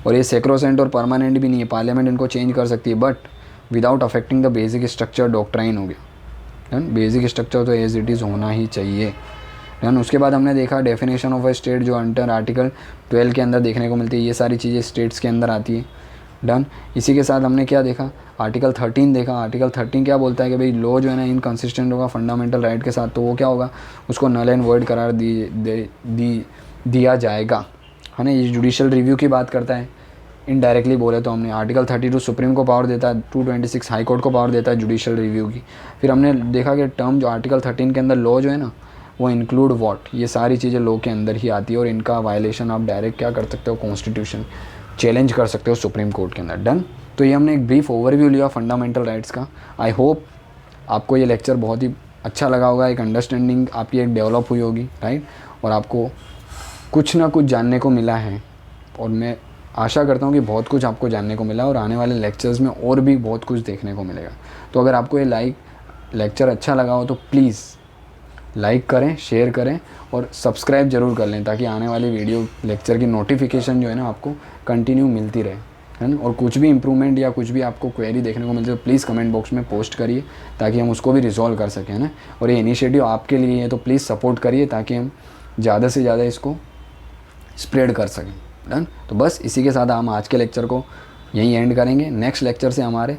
[SPEAKER 1] और ये सेक्रोसेंट और परमानेंट भी नहीं है, पार्लियामेंट इनको चेंज कर सकती है but without affecting the basic structure doctrine हो गया। डन। बेसिक स्ट्रक्चर तो एज इट इज़ होना ही चाहिए। डन। उसके बाद हमने देखा डेफिनेशन ऑफ ए स्टेट जो अंडर आर्टिकल 12 के अंदर देखने को मिलती है, ये सारी चीज़ें स्टेट्स के अंदर आती है। डन। इसी के साथ हमने क्या देखा, आर्टिकल 13 देखा। आर्टिकल 13 क्या बोलता है कि भाई लॉ जो है ना इनकन्सिस्टेंट होगा फंडामेंटल राइट के साथ, तो वो क्या होगा, उसको नल एंड वॉइड करार दिया जाएगा, है ना। ये जुडिशियल रिव्यू की बात करता है इनडायरेक्टली बोले तो हमने। आर्टिकल 32 सुप्रीम को पावर देता है, 226 हाई कोर्ट को पावर देता है जुडिशियल रिव्यू की। फिर हमने देखा कि टर्म जो आर्टिकल 13 के अंदर लॉ जो है ना वो इंक्लूड वॉट, ये सारी चीज़ें लॉ के अंदर ही आती है और इनका वायलेशन आप डायरेक्ट क्या कर सकते हो, कॉन्स्टिट्यूशन चैलेंज कर सकते हो सुप्रीम कोर्ट के अंदर। डन। तो ये हमने एक ब्रीफ ओवरव्यू लिया फंडामेंटल राइट्स का। आई होप आपको ये लेक्चर बहुत ही अच्छा लगा होगा, एक अंडरस्टैंडिंग आपकी एक डेवलप हुई होगी, राइट, और आपको कुछ ना कुछ जानने को मिला है और मैं आशा करता हूँ कि बहुत कुछ आपको जानने को मिला और आने वाले लेक्चर्स में और भी बहुत कुछ देखने को मिलेगा। तो अगर आपको ये लेक्चर अच्छा लगा हो तो प्लीज़ लाइक करें, शेयर करें और सब्सक्राइब ज़रूर कर लें ताकि आने वाली वीडियो लेक्चर की नोटिफिकेशन जो है ना आपको कंटिन्यू मिलती रहे, है ना। और कुछ भी इम्प्रूवमेंट या कुछ भी आपको क्वेरी देखने को मिलती है तो प्लीज़ कमेंट बॉक्स में पोस्ट करिए ताकि हम उसको भी रिजॉल्व कर सकें, है ना। और ये इनिशिएटिव आपके लिए है तो प्लीज़ सपोर्ट करिए ताकि हम ज़्यादा से ज़्यादा इसको स्प्रेड कर सकें। डन। तो बस इसी के साथ हम आज के लेक्चर को यहीं एंड करेंगे। नेक्स्ट लेक्चर से हमारे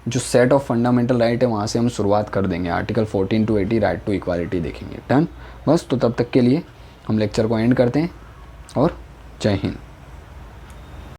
[SPEAKER 1] जो सेट ऑफ फंडामेंटल राइट है वहाँ से हम शुरुआत कर देंगे, article 14 to 80 right to equality देखेंगे। डन। बस तो तब तक के लिए हम लेक्चर को एंड करते हैं और जय हिंद।